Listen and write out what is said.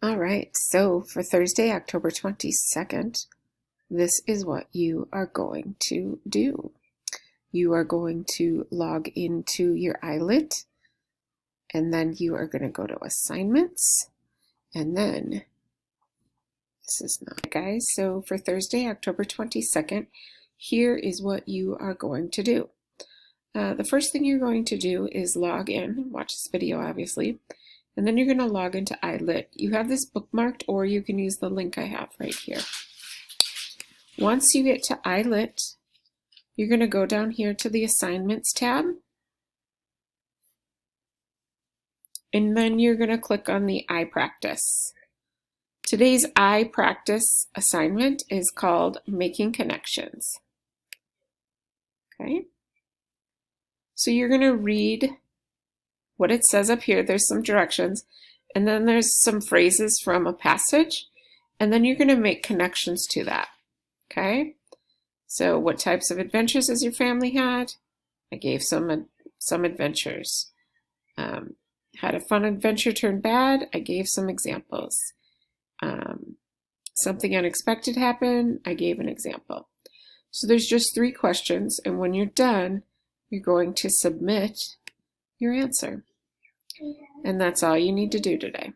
All right, so for Thursday, October 22nd, this is what you are going to do. You are going to log into your iLit, and then you are going to go to assignments, and then this is not, guys. So for Thursday, October 22nd, here is what you are going to do. The first thing you're going to do is log in, watch this video obviously, and then you're going to log into iLit. You have this bookmarked, or you can use the link I have right here. Once you get to iLit, you're going to go down here to the Assignments tab, and then you're going to click on the iPractice. Today's iPractice assignment is called Making Connections. Okay, so you're going to read what it says up here. There's some directions, and then there's some phrases from a passage, and then you're going to make connections to that. Okay, so what types of adventures has your family had? I gave some adventures. Had a fun adventure turn bad? I gave some examples. Something unexpected happened? I gave an example. So there's just 3 questions, and when you're done, you're going to submit your answer. And that's all you need to do today.